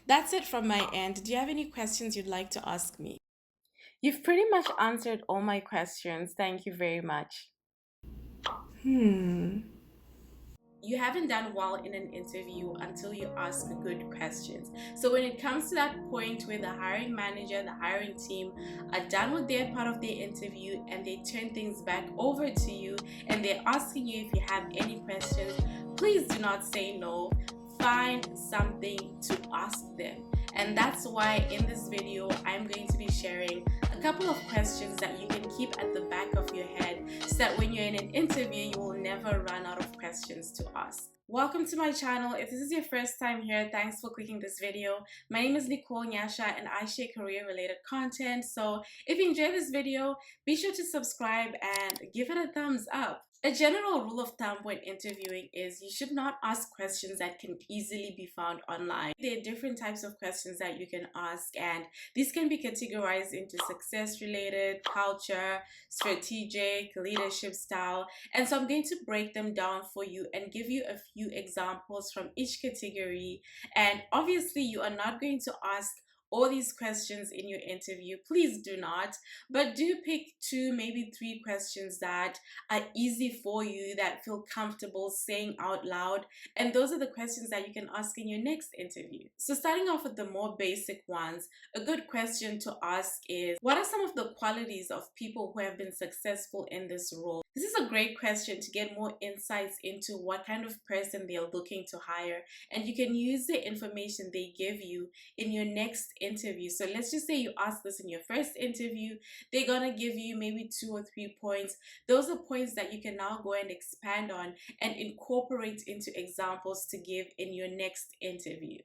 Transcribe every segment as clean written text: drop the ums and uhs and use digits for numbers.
That's it from my end. Do you have any questions you'd like to ask me? You've pretty much answered all my questions. Thank you very much. You haven't done well in an interview until you ask good questions. So when it comes to that point where the hiring manager, the hiring team are done with their part of their interview and they turn things back over to you and they're asking you if you have any questions, please do not say no. Find something to ask them. And that's why in this video, I'm going to be sharing a couple of questions that you can keep at the back of your head so that when you're in an interview, you will never run out of questions to ask. Welcome to my channel. If this is your first time here, thanks for clicking this video. My name is Nicole Nyasha and I share career related content. So if you enjoyed this video, be sure to subscribe and give it a thumbs up. A general rule of thumb when interviewing is you should not ask questions that can easily be found online. There are different types of questions that you can ask, and these can be categorized into success related, culture, strategic, leadership style. And so I'm going to break them down for you and give you a few examples from each category. And obviously, you are not going to ask all these questions in your interview. Please do not, but do pick two, maybe three questions that are easy for you, that feel comfortable saying out loud, and those are the questions that you can ask in your next interview. So starting off with the more basic ones, a good question to ask is, what are some of the qualities of people who have been successful in this role? This is a great question to get more insights into what kind of person they're looking to hire, and you can use the information they give you in your next interview. So let's just say you ask this in your first interview, they're gonna give you maybe 2 or 3 points. Those are points that you can now go and expand on and incorporate into examples to give in your next interview.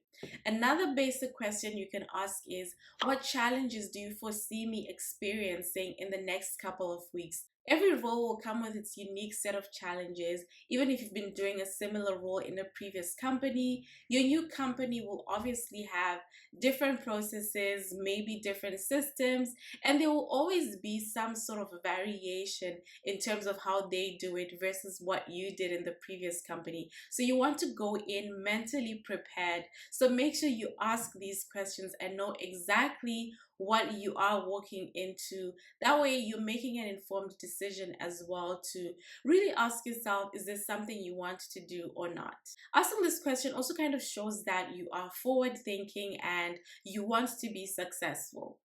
Another basic question you can ask is, what challenges do you foresee me experiencing in the next couple of weeks? Every role will come with its unique set of challenges. Even if you've been doing a similar role in a previous company, your new company will obviously have different processes, maybe different systems, and there will always be some sort of variation in terms of how they do it versus what you did in the previous company. So you want to go in mentally prepared. So make sure you ask these questions and know exactly what you are walking into. That way you're making an informed decision as well to really ask yourself, is this something you want to do or not? Asking this question also kind of shows that you are forward thinking and you want to be successful.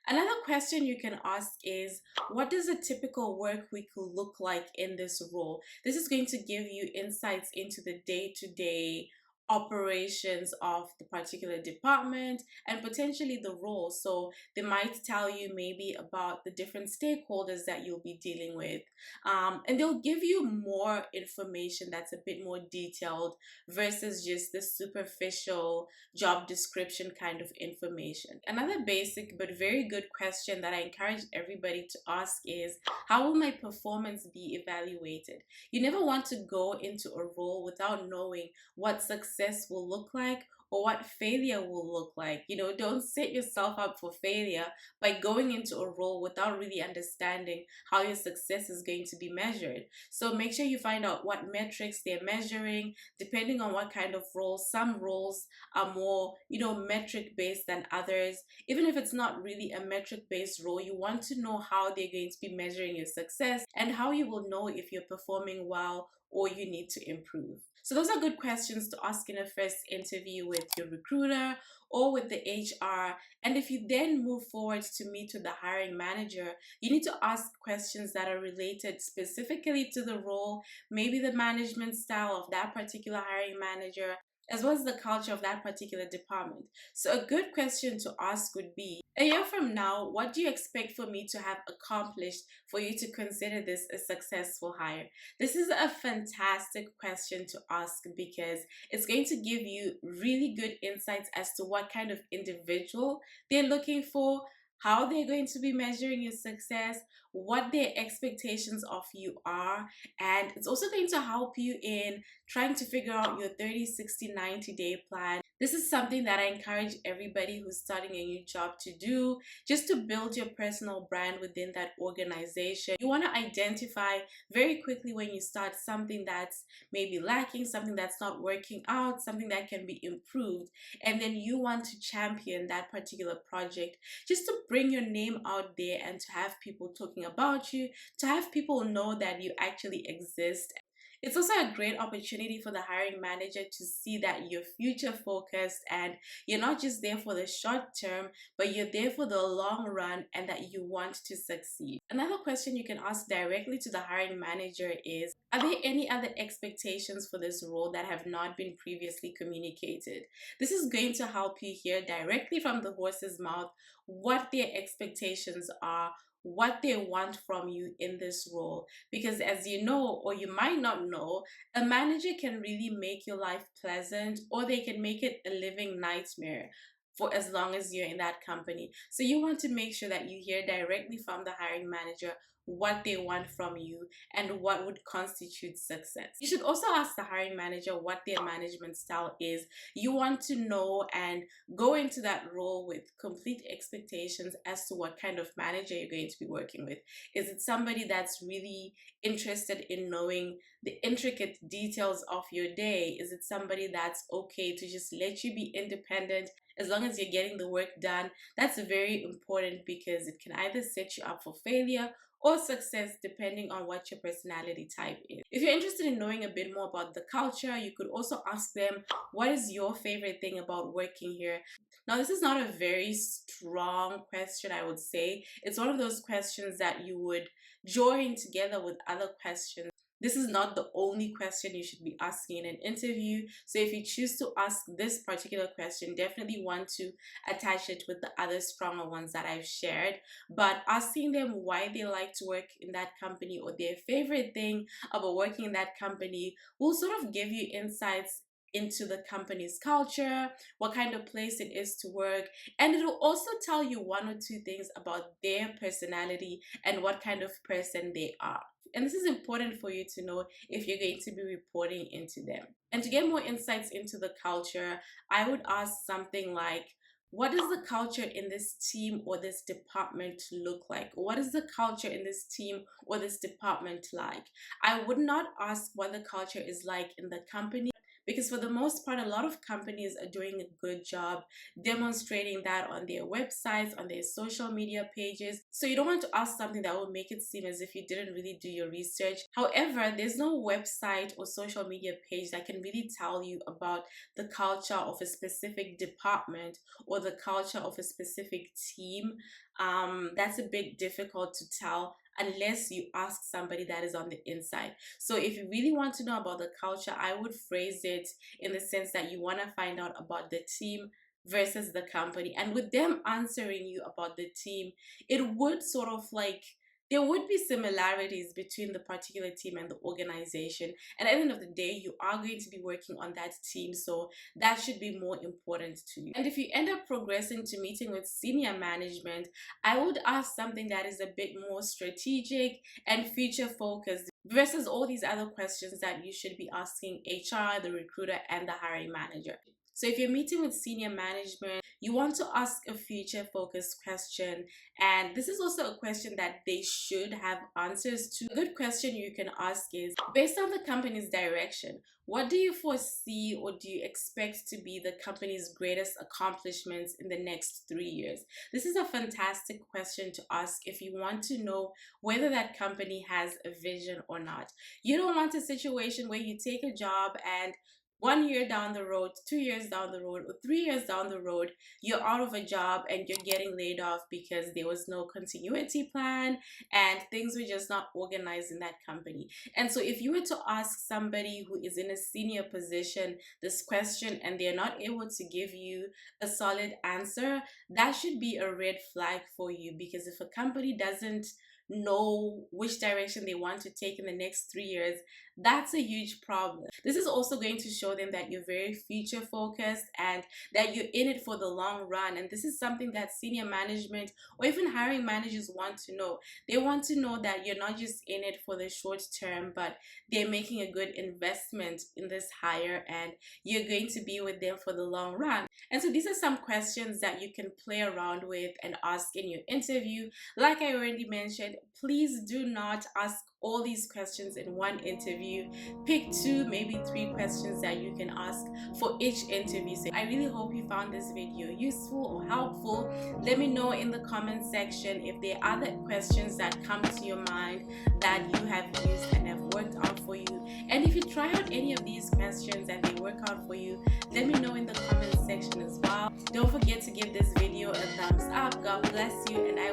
Another question you can ask is, what does a typical work week look like in this role? This is going to give you insights into the day-to-day operations of the particular department and potentially the role. So they might tell you maybe about the different stakeholders that you'll be dealing with, and they'll give you more information that's a bit more detailed versus just the superficial job description kind of information. Another basic but very good question that I encourage everybody to ask is, how will my performance be evaluated? You never want to go into a role without knowing what success will look like or what failure will look like. Don't set yourself up for failure by going into a role without really understanding how your success is going to be measured. So make sure you find out what metrics they're measuring, depending on what kind of role. Some roles are more, metric based than others. Even if it's not really a metric based role, you want to know how they're going to be measuring your success and how you will know if you're performing well or you need to improve. So those are good questions to ask in a first interview with your recruiter or with the HR. And if you then move forward to meet with the hiring manager, you need to ask questions that are related specifically to the role, maybe the management style of that particular hiring manager, as well as the culture of that particular department. So a good question to ask would be, a year from now, what do you expect for me to have accomplished for you to consider this a successful hire? This is a fantastic question to ask because it's going to give you really good insights as to what kind of individual they're looking for, how they're going to be measuring your success, what their expectations of you are, and it's also going to help you in trying to figure out your 30, 60, 90-day plan. This is something that I encourage everybody who's starting a new job to do, just to build your personal brand within that organization. You want to identify very quickly when you start something that's maybe lacking, something that's not working out, something that can be improved, and then you want to champion that particular project just to bring your name out there and to have people talking about you, to have people know that you actually exist. It's also a great opportunity for the hiring manager to see that you're future focused and you're not just there for the short term, but you're there for the long run and that you want to succeed. Another question you can ask directly to the hiring manager is, are there any other expectations for this role that have not been previously communicated? This is going to help you hear directly from the horse's mouth what their expectations are, what they want from you in this role. Because as you know, or you might not know, a manager can really make your life pleasant, or they can make it a living nightmare for as long as you're in that company. So you want to make sure that you hear directly from the hiring manager what they want from you and what would constitute success. You should also ask the hiring manager what their management style is. You want to know and go into that role with complete expectations as to what kind of manager you're going to be working with. Is it somebody that's really interested in knowing the intricate details of your day? Is it somebody that's okay to just let you be independent as long as you're getting the work done? That's very important because it can either set you up for failure or success depending on what your personality type is. If you're interested in knowing a bit more about the culture, you could also ask them, what is your favorite thing about working here? Now, this is not a very strong question, I would say. It's one of those questions that you would join together with other questions. This is not the only question you should be asking in an interview. So if you choose to ask this particular question, definitely want to attach it with the other stronger ones that I've shared. But asking them why they like to work in that company or their favorite thing about working in that company will sort of give you insights into the company's culture, what kind of place it is to work, and it'll also tell you one or two things about their personality and what kind of person they are. And this is important for you to know if you're going to be reporting into them. And to get more insights into the culture, I would ask something like, what does the culture in this team or this department look like? What is the culture in this team or this department like? I would not ask what the culture is like in the company, because for the most part, a lot of companies are doing a good job demonstrating that on their websites, on their social media pages. So you don't want to ask something that will make it seem as if you didn't really do your research. However, there's no website or social media page that can really tell you about the culture of a specific department or the culture of a specific team. That's a bit difficult to tell unless you ask somebody that is on the inside. So if you really want to know about the culture, I would phrase it in the sense that you want to find out about the team versus the company. And with them answering you about the team, it would sort of like, there would be similarities between the particular team and the organization. And at the end of the day, you are going to be working on that team. So that should be more important to you. And if you end up progressing to meeting with senior management, I would ask something that is a bit more strategic and future focused versus all these other questions that you should be asking HR, the recruiter, and the hiring manager. So if you're meeting with senior management, you want to ask a future focused question. And this is also a question that they should have answers to. A good question you can ask is, based on the company's direction, what do you foresee or do you expect to be the company's greatest accomplishments in the next 3 years? This is a fantastic question to ask if you want to know whether that company has a vision or not. You don't want a situation where you take a job and 1 year down the road, 2 years down the road, or 3 years down the road, you're out of a job and you're getting laid off because there was no continuity plan and things were just not organized in that company. And so if you were to ask somebody who is in a senior position this question and they're not able to give you a solid answer, that should be a red flag for you, because if a company doesn't know which direction they want to take in the next 3 years, that's a huge problem. This is also going to show them that you're very future focused and that you're in it for the long run. And this is something that senior management or even hiring managers want to know. They want to know that you're not just in it for the short term, but they're making a good investment in this hire and you're going to be with them for the long run. And so these are some questions that you can play around with and ask in your interview. Like I already mentioned, please do not ask all these questions in one interview. Pick 2, maybe 3 questions that you can ask for each interview. So I really hope you found this video useful or helpful. Let me know in the comment section if there are other questions that come to your mind that you have used and have worked out for you. And if you try out any of these questions and they work out for you, let me know in the comment section as well. Don't forget to give this video a thumbs up. God bless you, and I